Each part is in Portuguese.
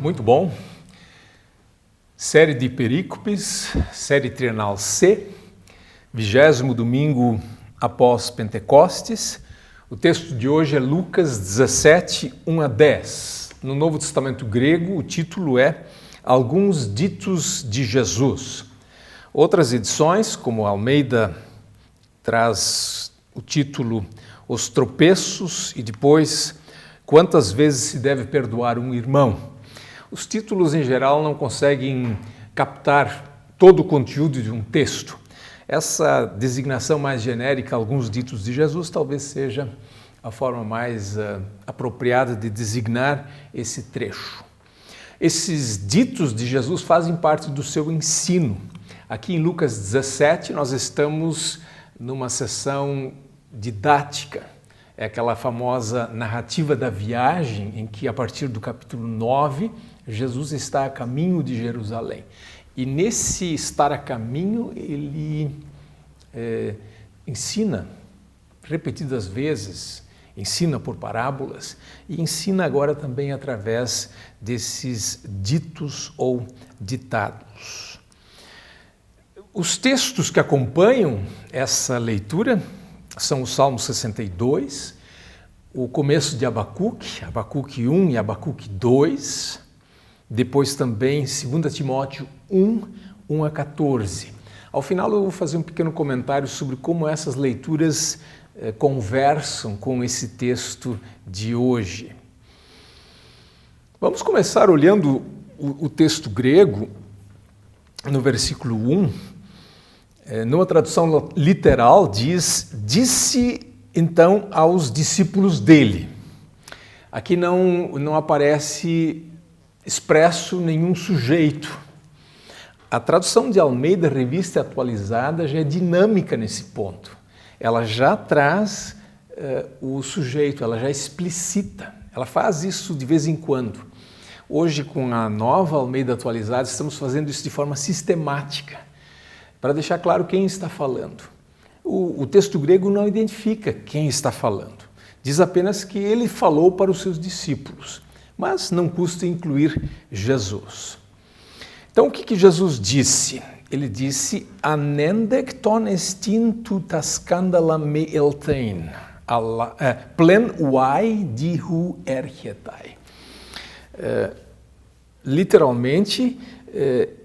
Muito bom. Série de perícopes, série trienal C, 20º domingo após Pentecostes. O texto de hoje é Lucas 17, 1 a 10. No Novo Testamento grego, o título é Alguns Ditos de Jesus. Outras edições, como Almeida, traz o título Os Tropeços e depois Quantas vezes se deve perdoar um irmão? Os títulos, em geral, não conseguem captar todo o conteúdo de um texto. Essa designação mais genérica, alguns ditos de Jesus, talvez seja a forma mais apropriada de designar esse trecho. Esses ditos de Jesus fazem parte do seu ensino. Aqui em Lucas 17, nós estamos numa sessão didática. É aquela famosa narrativa da viagem em que, a partir do capítulo 9, Jesus está a caminho de Jerusalém. E nesse estar a caminho, ele ensina repetidas vezes, ensina por parábolas e ensina agora também através desses ditos ou ditados. Os textos que acompanham essa leitura são o Salmo 62, o começo de Abacuque 1 e Abacuque 2, depois também 2 Timóteo 1, 1 a 14. Ao final eu vou fazer um pequeno comentário sobre como essas leituras conversam com esse texto de hoje. Vamos começar olhando o texto grego, no versículo 1. Numa tradução literal diz, disse então aos discípulos dele. Aqui não aparece expresso nenhum sujeito. A tradução de Almeida, Revista Atualizada, já é dinâmica nesse ponto. Ela já traz o sujeito, ela já explicita, ela faz isso de vez em quando. Hoje, com a nova Almeida Atualizada, estamos fazendo isso de forma sistemática, para deixar claro quem está falando. O texto grego não identifica quem está falando. Diz apenas que ele falou para os seus discípulos, mas não custa incluir Jesus. Então, o que Jesus disse? Ele disse, Anendek ton estin tuta skandala me eltein, plen uai dihu erchetai. Literalmente,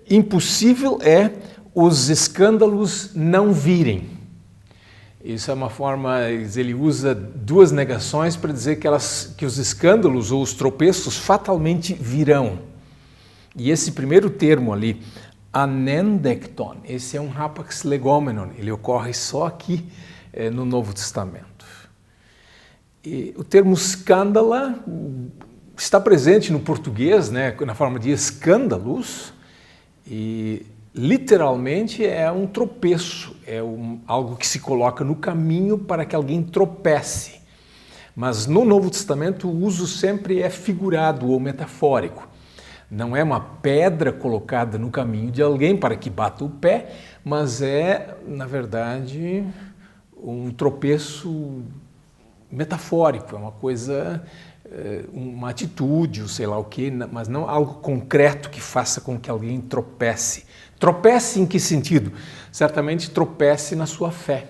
impossível é os escândalos não virem. Isso é uma forma, ele usa duas negações para dizer que os escândalos ou os tropeços fatalmente virão. E esse primeiro termo ali, anendekton, esse é um rapax legomenon, ele ocorre só aqui no Novo Testamento. E o termo escândala está presente no português, né, na forma de escândalos, e literalmente é um tropeço, algo que se coloca no caminho para que alguém tropece. Mas no Novo Testamento o uso sempre é figurado ou metafórico. Não é uma pedra colocada no caminho de alguém para que bata o pé, mas é, na verdade, um tropeço metafórico, é uma coisa, uma atitude, ou sei lá o quê, mas não algo concreto que faça com que alguém tropece. Tropece em que sentido? Certamente tropece na sua fé,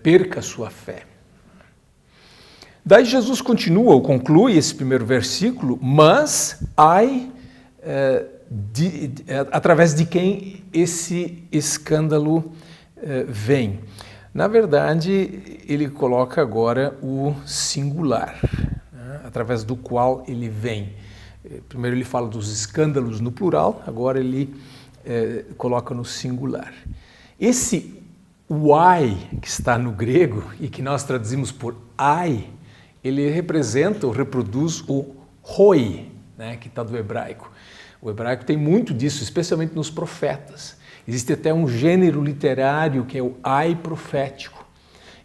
perca a sua fé. Daí Jesus continua ou conclui esse primeiro versículo, mas através de quem esse escândalo vem. Na verdade, ele coloca agora o singular, né, através do qual ele vem. Primeiro ele fala dos escândalos no plural, agora ele coloca no singular. Esse uai que está no grego e que nós traduzimos por ai, ele representa ou reproduz o roi, né, que está do hebraico. O hebraico tem muito disso, especialmente nos profetas. Existe até um gênero literário que é o ai profético,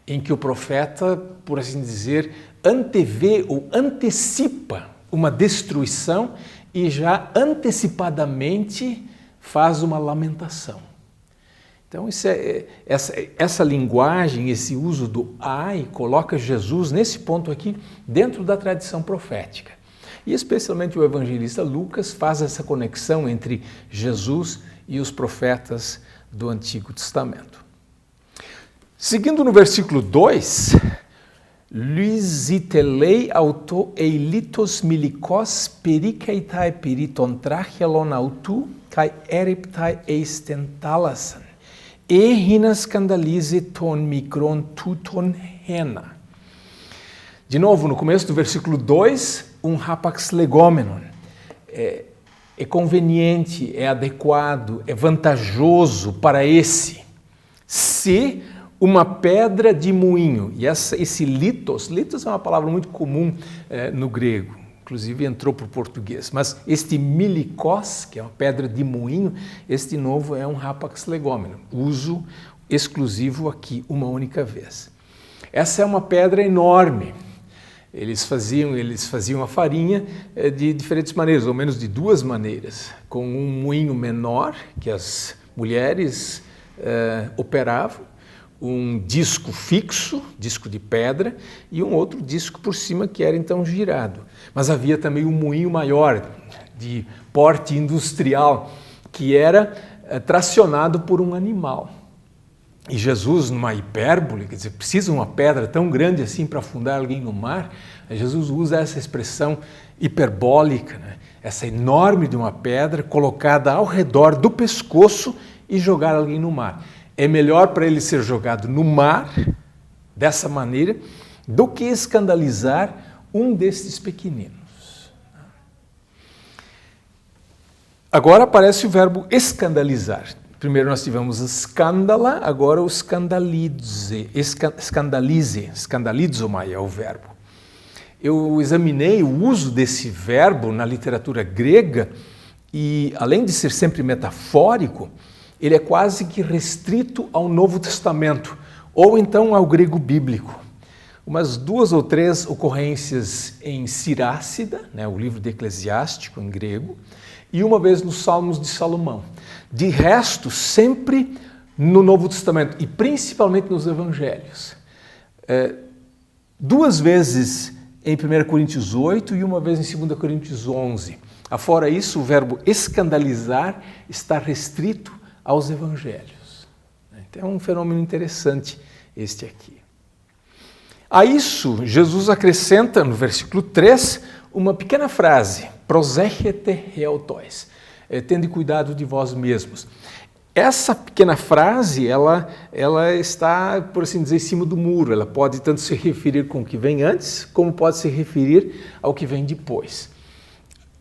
em que o profeta, por assim dizer, antevê ou antecipa uma destruição e já antecipadamente faz uma lamentação. Então, essa linguagem, esse uso do ai, coloca Jesus, nesse ponto aqui, dentro da tradição profética. E especialmente o evangelista Lucas faz essa conexão entre Jesus e os profetas do Antigo Testamento. Seguindo no versículo 2, Lysitelei auto eilitos milikos perikeitai peritontrachelon autu kai eriptai eistentalasan ehina scandalize ton micron tuton hena. De novo, no começo do versículo 2, um rapax legomenon. É conveniente, é adequado, é vantajoso para esse se uma pedra de moinho. E esse litos é uma palavra muito comum no grego, inclusive entrou para o português. Mas este milikos, que é uma pedra de moinho, este novo é um rapax legomenon, uso exclusivo aqui, uma única vez. Essa é uma pedra enorme. Eles faziam a farinha de diferentes maneiras, ou menos de duas maneiras, com um moinho menor, que as mulheres operavam, um disco fixo, disco de pedra, e um outro disco por cima que era então girado. Mas havia também um moinho maior, de porte industrial, que era tracionado por um animal. E Jesus, numa hipérbole, quer dizer, precisa uma pedra tão grande assim para afundar alguém no mar, Jesus usa essa expressão hiperbólica, né? Essa enorme de uma pedra colocada ao redor do pescoço e jogar alguém no mar. É melhor para ele ser jogado no mar, dessa maneira, do que escandalizar um destes pequeninos. Agora aparece o verbo escandalizar. Primeiro nós tivemos escândala, agora o escandalize, escandalizomai é o verbo. Eu examinei o uso desse verbo na literatura grega e, além de ser sempre metafórico, ele é quase que restrito ao Novo Testamento, ou então ao grego bíblico. Umas 2 ou 3 ocorrências em Sirácida, né, o livro de Eclesiástico em grego, e uma vez nos Salmos de Salomão. De resto, sempre no Novo Testamento, e principalmente nos Evangelhos. 2 vezes em 1 Coríntios 8 e uma vez em 2 Coríntios 11. Afora isso, o verbo escandalizar está restrito aos Evangelhos. Então é um fenômeno interessante este aqui. A isso, Jesus acrescenta no versículo 3 uma pequena frase, prosechete heautois, tende cuidado de vós mesmos. Essa pequena frase, ela está, por assim dizer, em cima do muro. Ela pode tanto se referir com o que vem antes, como pode se referir ao que vem depois.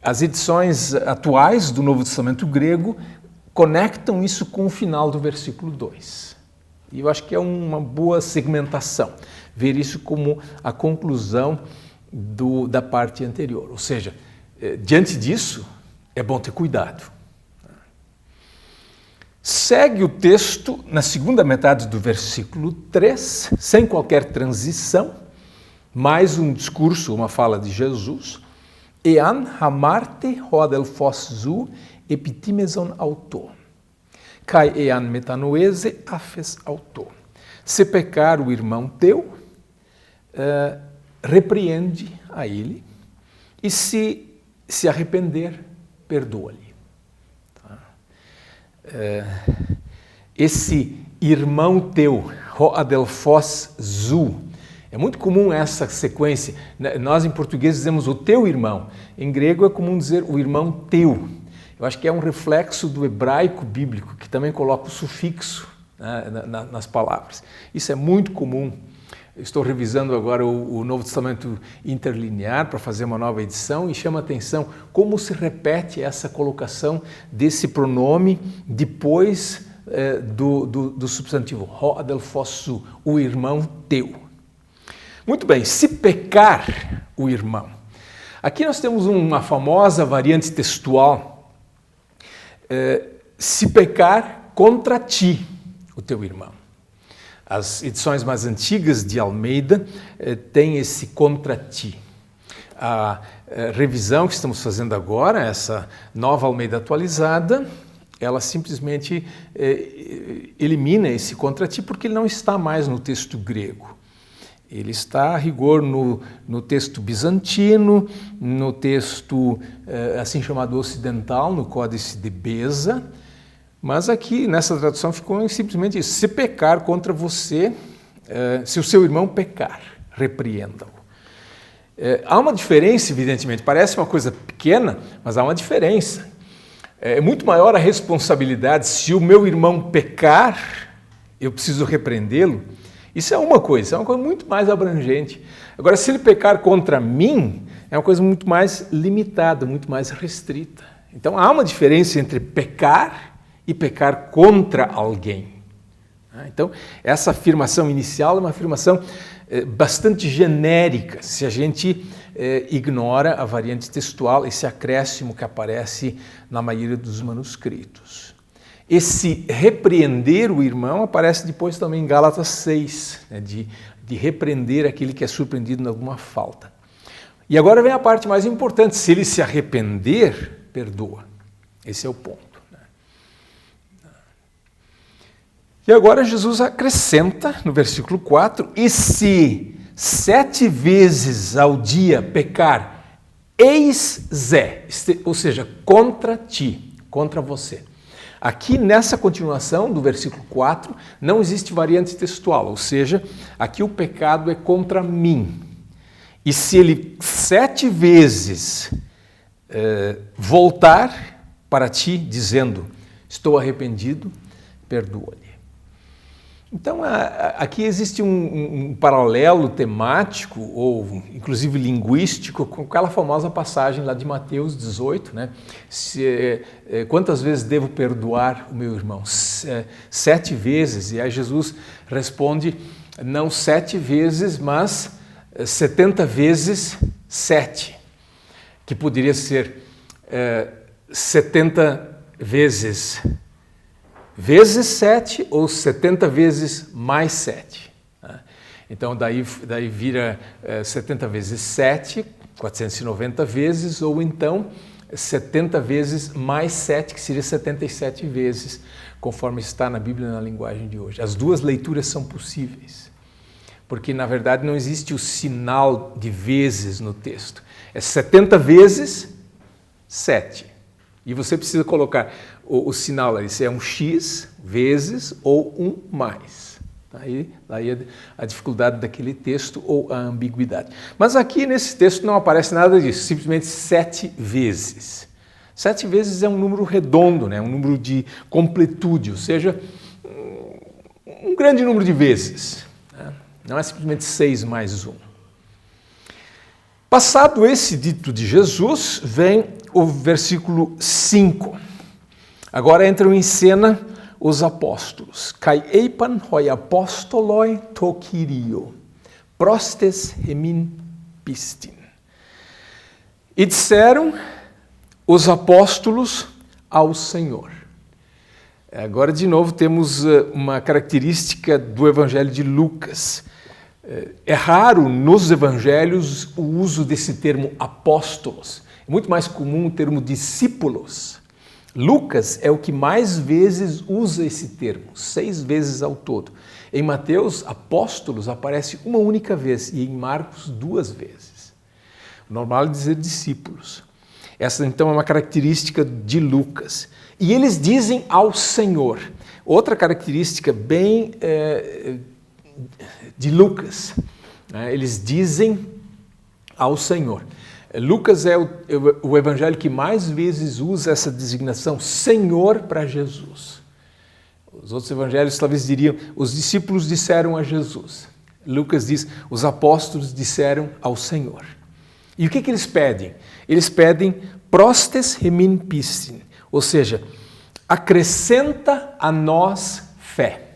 As edições atuais do Novo Testamento grego conectam isso com o final do versículo 2. E eu acho que é uma boa segmentação, ver isso como a conclusão da parte anterior. Ou seja, diante disso, é bom ter cuidado. Segue o texto na segunda metade do versículo 3, sem qualquer transição, mais um discurso, uma fala de Jesus. Ean hamarte hoadelphos zu epitimeson auto, kai ean metanoese afes auto. Se pecar o irmão teu, repreende a ele, e se arrepender, perdoa-lhe. Esse irmão teu, hoadelphos zu, é muito comum essa sequência. Nós em português dizemos o teu irmão, em grego é comum dizer o irmão teu. Eu acho que é um reflexo do hebraico bíblico, que também coloca o sufixo nas palavras. Isso é muito comum. Estou revisando agora o Novo Testamento interlinear para fazer uma nova edição e chama a atenção como se repete essa colocação desse pronome depois do substantivo hoadelphos zu, o irmão teu. Muito bem, se pecar o irmão. Aqui nós temos uma famosa variante textual. Se pecar contra ti, o teu irmão. As edições mais antigas de Almeida têm esse contra ti. A revisão que estamos fazendo agora, essa nova Almeida atualizada, ela simplesmente elimina esse contra ti porque ele não está mais no texto grego. Ele está a rigor no texto bizantino, no texto assim chamado ocidental, no Códice de Beza, mas aqui nessa tradução ficou simplesmente isso: se pecar contra você, se o seu irmão pecar, repreenda-o. Há uma diferença, evidentemente, parece uma coisa pequena, mas há uma diferença. É muito maior a responsabilidade se o meu irmão pecar, eu preciso repreendê-lo. Isso é uma coisa muito mais abrangente. Agora, se ele pecar contra mim, é uma coisa muito mais limitada, muito mais restrita. Então, há uma diferença entre pecar e pecar contra alguém. Então, essa afirmação inicial é uma afirmação bastante genérica, se a gente ignora a variante textual, esse acréscimo que aparece na maioria dos manuscritos. Esse repreender o irmão aparece depois também em Gálatas 6, né, de repreender aquele que é surpreendido em alguma falta. E agora vem a parte mais importante: se ele se arrepender, perdoa. Esse é o ponto. E agora Jesus acrescenta no versículo 4, e se 7 vezes ao dia pecar, eis Zé, ou seja, contra ti, contra você. Aqui nessa continuação do versículo 4 não existe variante textual, ou seja, aqui o pecado é contra mim. E se ele 7 vezes voltar para ti dizendo, estou arrependido, perdoa-lhe. Então, aqui existe um paralelo temático, ou inclusive linguístico, com aquela famosa passagem lá de Mateus 18, né? Quantas vezes devo perdoar o meu irmão? 7 vezes. E aí Jesus responde, não 7 vezes, mas 70 vezes 7, que poderia ser 70 vezes 7 ou 70 vezes mais 7. Então, daí vira 70 vezes 7, 490 vezes, ou então 70 vezes mais 7, que seria 77 vezes, conforme está na Bíblia na linguagem de hoje. As duas leituras são possíveis, porque, na verdade, não existe o sinal de vezes no texto. É 70 vezes 7. E você precisa colocar o sinal ali, se é um X vezes ou um mais. Daí a dificuldade daquele texto ou a ambiguidade. Mas aqui nesse texto não aparece nada disso, simplesmente 7 vezes. 7 vezes é um número redondo, né? Um número de completude, ou seja, um grande número de vezes. Né? Não é simplesmente 6 mais 1. Passado esse dito de Jesus, vem o versículo 5. Agora entram em cena os apóstolos. Kai eipan hoi apostoloi to Kyrio, prostes hemin pistin. E disseram os apóstolos ao Senhor. Agora, de novo, temos uma característica do Evangelho de Lucas. É raro nos evangelhos o uso desse termo apóstolos. É muito mais comum o termo discípulos. Lucas é o que mais vezes usa esse termo, 6 vezes ao todo. Em Mateus, apóstolos aparece uma única vez e em Marcos 2 vezes. O normal é dizer discípulos. Essa então é uma característica de Lucas. E eles dizem ao Senhor. Outra característica bem de Lucas, né? Eles dizem ao Senhor. Lucas é o evangelho que mais vezes usa essa designação Senhor para Jesus. Os outros evangelhos talvez diriam, os discípulos disseram a Jesus. Lucas diz, os apóstolos disseram ao Senhor. E o que eles pedem? Eles pedem prostes hemin pistin, ou seja, acrescenta a nós fé,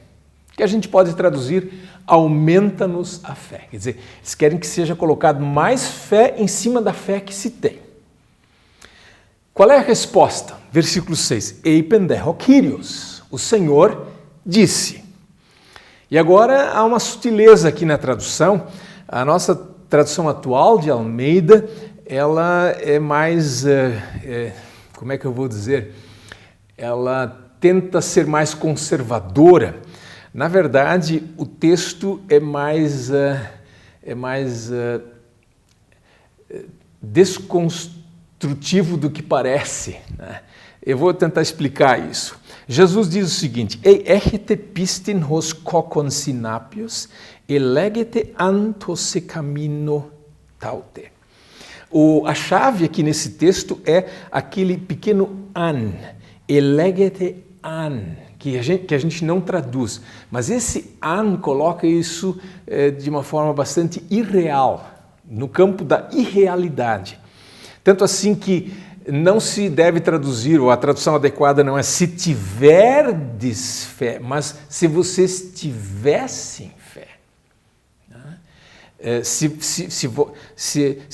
que a gente pode traduzir aumenta-nos a fé. Quer dizer, eles querem que seja colocado mais fé em cima da fé que se tem. Qual é a resposta? Versículo 6. Eipendeho Kyrios. O Senhor disse. E agora há uma sutileza aqui na tradução. A nossa tradução atual de Almeida, ela é mais, como é que eu vou dizer? Ela tenta ser mais conservadora. Na verdade, o texto é mais desconstrutivo do que parece, né? Eu vou tentar explicar isso. Jesus diz o seguinte: Ei echete pistin hos kokon sinapios, elegete antos se camino taute. A chave aqui nesse texto é aquele pequeno an, elegete an, que a gente não traduz. Mas esse an coloca isso de uma forma bastante irreal, no campo da irrealidade. Tanto assim que não se deve traduzir, ou a tradução adequada não é se tiverdes fé, mas se vocês tivessem fé. Se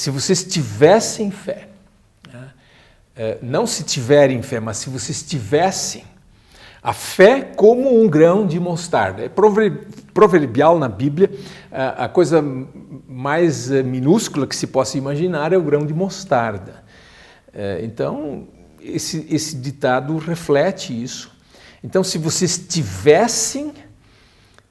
vocês tivessem fé. Não se tiverem fé, mas se vocês tivessem. A fé como um grão de mostarda. É proverbial na Bíblia, a coisa mais minúscula que se possa imaginar é o grão de mostarda. Então, esse ditado reflete isso. Então, se vocês tivessem,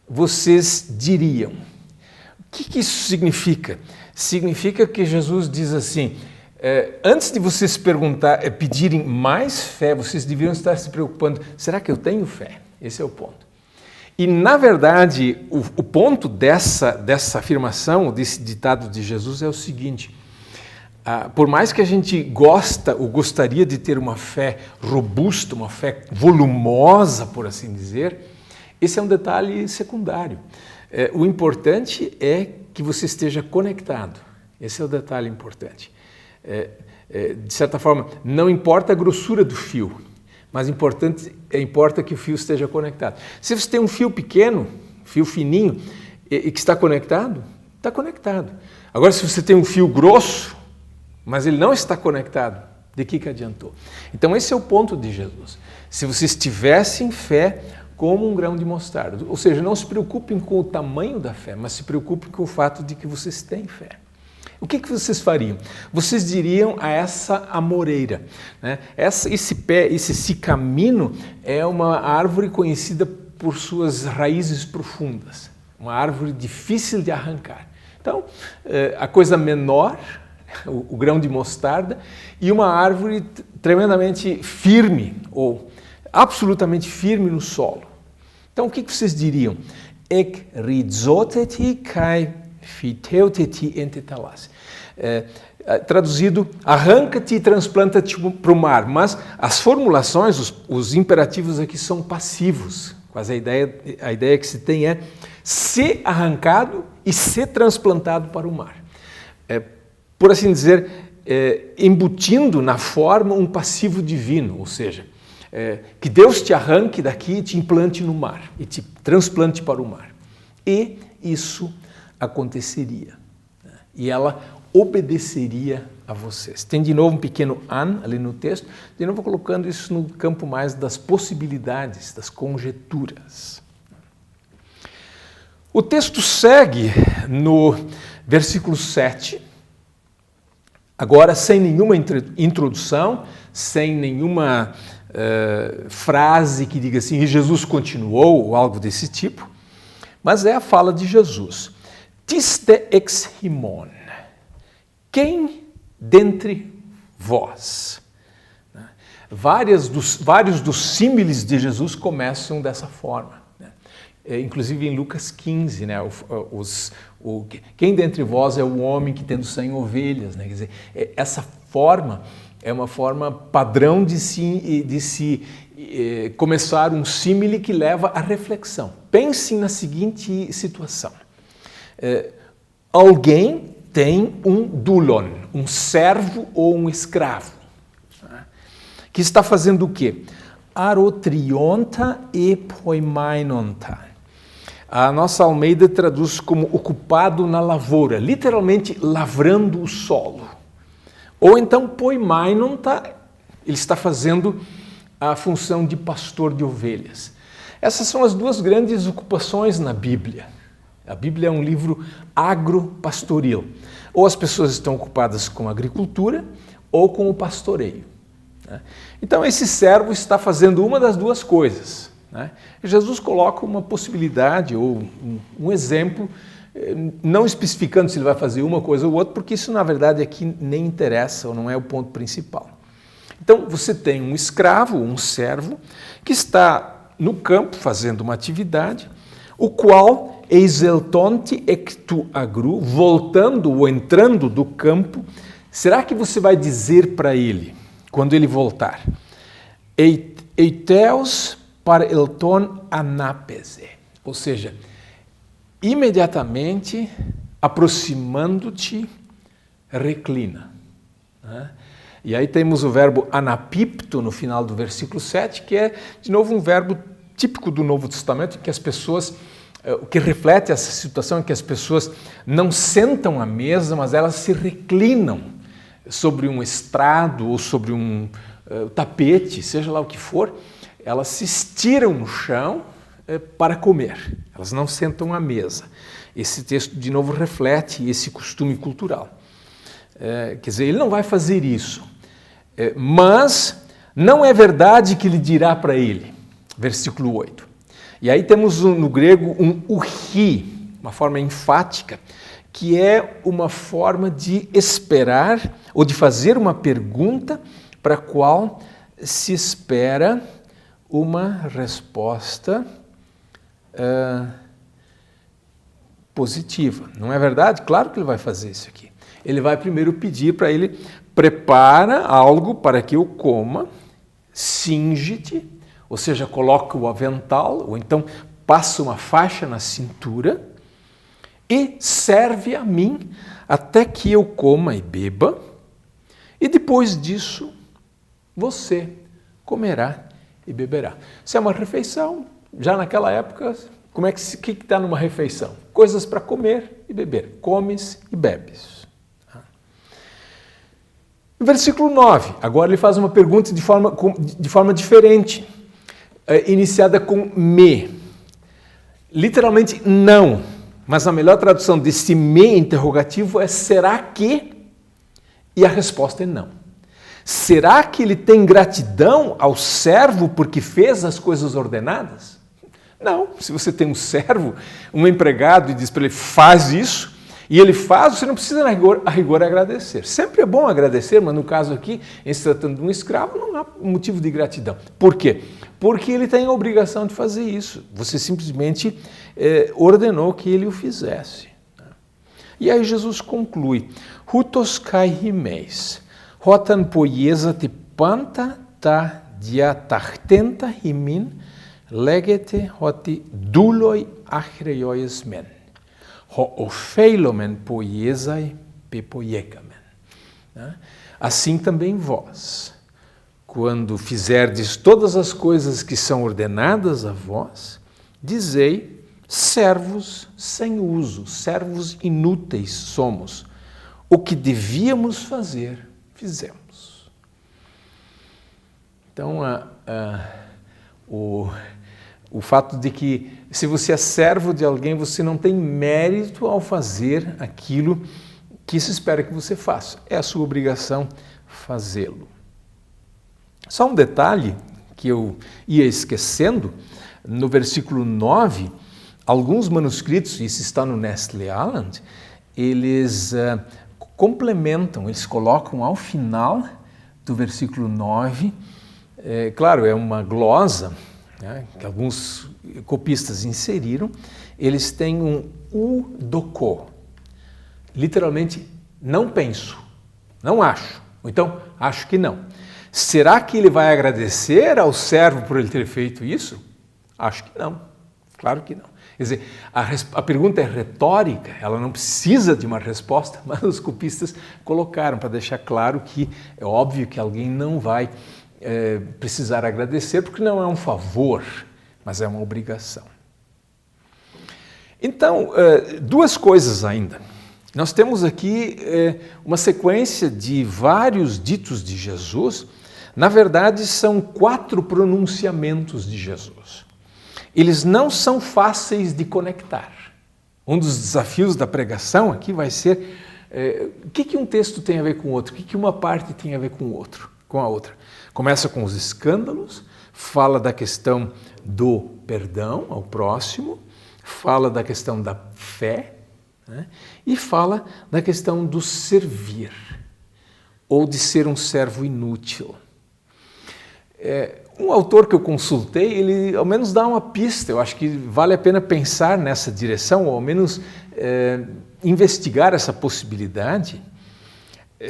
vocês diriam. O que isso significa? Significa que Jesus diz assim, antes de vocês pedirem mais fé, vocês deveriam estar se preocupando, será que eu tenho fé? Esse é o ponto. E, na verdade, o ponto dessa afirmação, desse ditado de Jesus é o seguinte: por mais que a gente gostaria de ter uma fé robusta, uma fé volumosa, por assim dizer, esse é um detalhe secundário. O importante é que você esteja conectado. Esse é o detalhe importante. De certa forma, não importa a grossura do fio, mas importa que o fio esteja conectado. Se você tem um fio pequeno, fio fininho, e que está conectado, está conectado. Agora, se você tem um fio grosso, mas ele não está conectado, de que adiantou? Então esse é o ponto de Jesus. Se vocês tivessem fé como um grão de mostarda, ou seja, não se preocupem com o tamanho da fé, mas se preocupem com o fato de que vocês têm fé. O que vocês fariam? Vocês diriam a essa amoreira, né? Esse sicamino é uma árvore conhecida por suas raízes profundas, uma árvore difícil de arrancar. Então, a coisa menor, o grão de mostarda, e uma árvore tremendamente firme, ou absolutamente firme no solo. Então, o que vocês diriam? Ek rizoteti kai fiteuteti entetalas. Traduzido, arranca-te e transplanta-te para o mar. Mas as formulações, os imperativos aqui são passivos. Quase a ideia que se tem é ser arrancado e ser transplantado para o mar. Por assim dizer, embutindo na forma um passivo divino, ou seja, que Deus te arranque daqui e te implante no mar, e te transplante para o mar. E isso aconteceria, né? E ela obedeceria a vocês. Tem de novo um pequeno an ali no texto, de novo colocando isso no campo mais das possibilidades, das conjecturas. O texto segue no versículo 7, agora sem nenhuma introdução, sem nenhuma frase que diga assim, e Jesus continuou, ou algo desse tipo, mas é a fala de Jesus. Tiste ex himon, quem dentre vós? Vários dos símiles de Jesus começam dessa forma. Inclusive em Lucas 15, né? Quem dentre vós é o homem que tendo 100 ovelhas? Né? Quer dizer, essa forma é uma forma padrão de se começar um símile que leva à reflexão. Pensem na seguinte situação. Alguém tem um dulon, um servo ou um escravo, que está fazendo o quê? Arotrionta e poimainonta. A nossa Almeida traduz como ocupado na lavoura, literalmente lavrando o solo. Ou então poimainonta, ele está fazendo a função de pastor de ovelhas. Essas são as duas grandes ocupações na Bíblia. A Bíblia é um livro agropastoril. Ou as pessoas estão ocupadas com a agricultura ou com o pastoreio. Então esse servo está fazendo uma das duas coisas. Jesus coloca uma possibilidade ou um exemplo não especificando se ele vai fazer uma coisa ou outra, porque isso na verdade aqui nem interessa ou não é o ponto principal. Então você tem um escravo, um servo, que está no campo fazendo uma atividade, o qual, exeltonte ectu agru, voltando ou entrando do campo, será que você vai dizer para ele, quando ele voltar, Eiteos para elton anapese, ou seja, imediatamente, aproximando-te, reclina. E aí temos o verbo anapipto no final do versículo 7, que é, de novo, um verbo típico do Novo Testamento, que as pessoas, o que reflete essa situação é que as pessoas não sentam à mesa, mas elas se reclinam sobre um estrado ou sobre um tapete, seja lá o que for, elas se estiram no chão para comer, elas não sentam à mesa. Esse texto, de novo, reflete esse costume cultural. Quer dizer, ele não vai fazer isso, mas não é verdade que ele dirá para ele. Versículo 8. E aí temos no grego um uchi, uma forma enfática, que é uma forma de esperar ou de fazer uma pergunta para a qual se espera uma resposta positiva. Não é verdade? Claro que ele vai fazer isso aqui. Ele vai primeiro pedir para ele, prepara algo para que eu coma, cinge-te, ou seja, coloca o avental, ou então passa uma faixa na cintura e serve a mim até que eu coma e beba, e depois disso você comerá e beberá. Se é uma refeição, já naquela época, como é que está numa refeição? Coisas para comer e beber. Comes e bebes. No versículo 9, agora ele faz uma pergunta de forma diferente, iniciada com me. Literalmente não, mas a melhor tradução desse me interrogativo é será que? E a resposta é não. Será que ele tem gratidão ao servo porque fez as coisas ordenadas? Não. Se você tem um servo, um empregado e diz para ele faz isso, e ele faz, você não precisa a rigor agradecer. Sempre é bom agradecer, mas no caso aqui, em se tratando de um escravo, não há motivo de gratidão. Por quê? Porque ele tem a obrigação de fazer isso. Você simplesmente ordenou que ele o fizesse. E aí Jesus conclui, Hutos kai himeis, hotan poiesa te panta ta diatachtenta himin, legete hoti duloi achreioes men. Ho-ofeilomen poiesai pepoiekamen. Assim também vós, quando fizerdes todas as coisas que são ordenadas a vós, dizei, servos sem uso, servos inúteis somos. O que devíamos fazer, fizemos. Então, o fato de que se você é servo de alguém, você não tem mérito ao fazer aquilo que se espera que você faça. É a sua obrigação fazê-lo. Só um detalhe que eu ia esquecendo, no versículo 9, alguns manuscritos, isso está no Nestle Aland, eles complementam, eles colocam ao final do versículo 9, claro, é uma glosa, que alguns copistas inseriram, eles têm um udoko, literalmente, não penso, não acho, ou então, acho que não. Será que ele vai agradecer ao servo por ele ter feito isso? Acho que não, claro que não. Quer dizer, a pergunta é retórica, ela não precisa de uma resposta, mas os copistas colocaram para deixar claro que é óbvio que alguém não vai precisar agradecer, porque não é um favor, mas é uma obrigação. Então, duas coisas ainda. Nós temos aqui uma sequência de vários ditos de Jesus. Na verdade, são 4 pronunciamentos de Jesus. Eles não são fáceis de conectar. Um dos desafios da pregação aqui vai ser o que um texto tem a ver com o outro, o que uma parte tem a ver com a outra. Começa com os escândalos, fala da questão do perdão ao próximo, fala da questão da fé, né? E fala da questão do servir, ou de ser um servo inútil. Um autor que eu consultei, ele ao menos dá uma pista, eu acho que vale a pena pensar nessa direção, ou ao menos investigar essa possibilidade,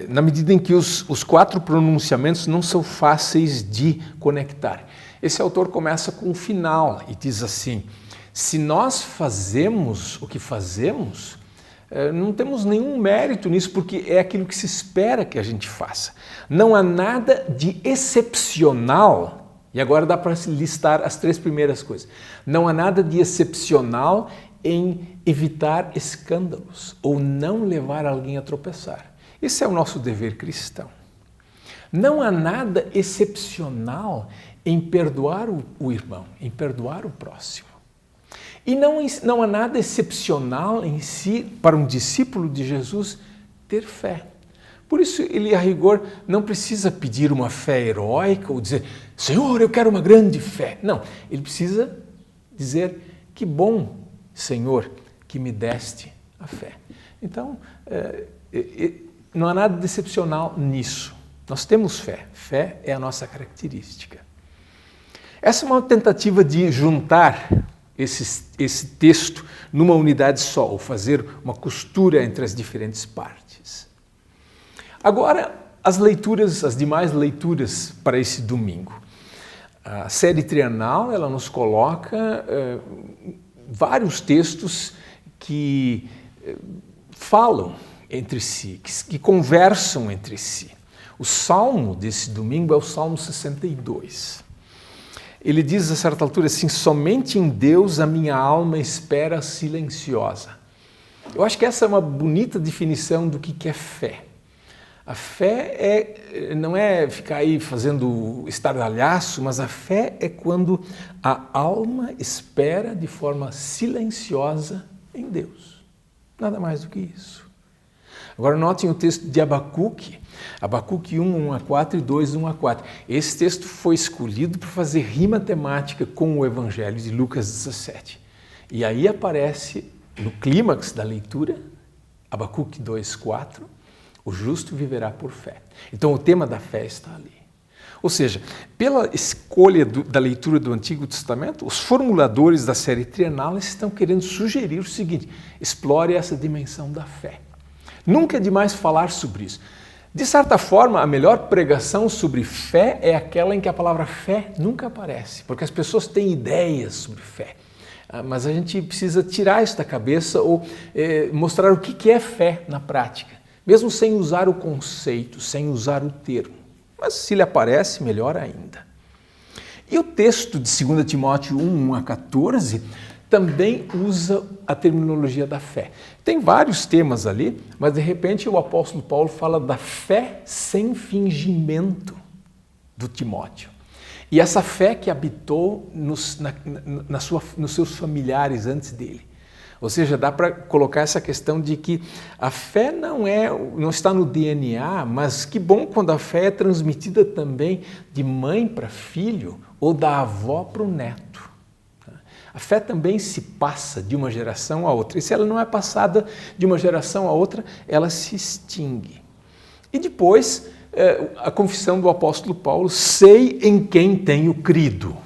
na medida em que os 4 pronunciamentos não são fáceis de conectar. Esse autor começa com o final e diz assim: se nós fazemos o que fazemos, não temos nenhum mérito nisso, porque é aquilo que se espera que a gente faça. Não há nada de excepcional, e agora dá para listar as 3 primeiras coisas. Não há nada de excepcional em evitar escândalos ou não levar alguém a tropeçar. Esse é o nosso dever cristão. Não há nada excepcional em perdoar o irmão, em perdoar o próximo. E não há nada excepcional em si para um discípulo de Jesus ter fé. Por isso ele, a rigor, não precisa pedir uma fé heróica ou dizer: Senhor, eu quero uma grande fé. Não, ele precisa dizer: que bom, Senhor, que me deste a fé. Então, não há nada de excepcional nisso. Nós temos fé. Fé é a nossa característica. Essa é uma tentativa de juntar esse texto numa unidade só, ou fazer uma costura entre as diferentes partes. Agora, as demais leituras para esse domingo. A série trienal, ela nos coloca vários textos que falam entre si, que conversam entre si. O salmo desse domingo é o Salmo 62. Ele diz a certa altura assim: somente em Deus a minha alma espera silenciosa. Eu acho que essa é uma bonita definição do que é fé. A fé não é ficar aí fazendo estardalhaço, mas a fé é quando a alma espera de forma silenciosa em Deus. Nada mais do que isso. Agora notem o texto de Abacuque 1, 1 a 4 e 2, 1 a 4. Esse texto foi escolhido para fazer rima temática com o Evangelho de Lucas 17. E aí aparece, no clímax da leitura, Abacuque 2, 4, o justo viverá por fé. Então o tema da fé está ali. Ou seja, pela escolha da leitura do Antigo Testamento, os formuladores da série trienal estão querendo sugerir o seguinte: explore essa dimensão da fé. Nunca é demais falar sobre isso. De certa forma, a melhor pregação sobre fé é aquela em que a palavra fé nunca aparece, porque as pessoas têm ideias sobre fé. Mas a gente precisa tirar isso da cabeça ou mostrar o que é fé na prática, mesmo sem usar o conceito, sem usar o termo. Mas se ele aparece, melhor ainda. E o texto de 2 Timóteo 1, 1 a 14, também usa a terminologia da fé. Tem vários temas ali, mas de repente o apóstolo Paulo fala da fé sem fingimento do Timóteo. E essa fé que habitou nos seus familiares antes dele. Ou seja, dá para colocar essa questão de que a fé não está no DNA, mas que bom quando a fé é transmitida também de mãe para filho ou da avó para o neto. A fé também se passa de uma geração a outra. E se ela não é passada de uma geração a outra, ela se extingue. E depois, a confissão do apóstolo Paulo: sei em quem tenho crido.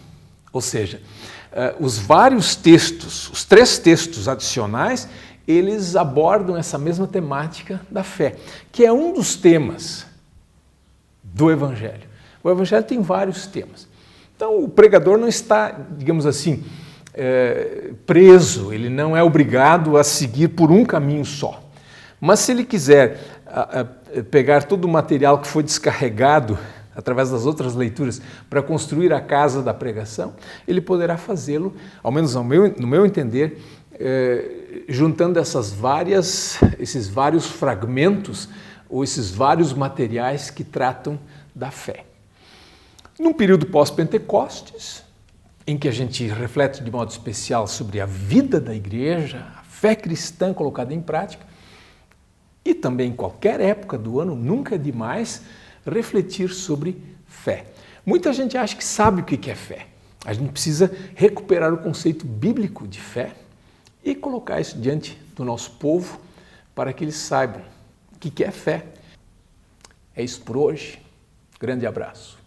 Ou seja, os vários textos, os 3 textos adicionais, eles abordam essa mesma temática da fé, que é um dos temas do Evangelho. O Evangelho tem vários temas. Então, o pregador não está, digamos assim, preso, ele não é obrigado a seguir por um caminho só. Mas se ele quiser pegar todo o material que foi descarregado através das outras leituras para construir a casa da pregação, ele poderá fazê-lo, ao menos no meu entender, juntando esses vários fragmentos ou esses vários materiais que tratam da fé. Num período pós-Pentecostes, em que a gente reflete de modo especial sobre a vida da igreja, a fé cristã colocada em prática, e também em qualquer época do ano, nunca é demais refletir sobre fé. Muita gente acha que sabe o que é fé. A gente precisa recuperar o conceito bíblico de fé e colocar isso diante do nosso povo para que eles saibam o que é fé. É isso por hoje. Grande abraço.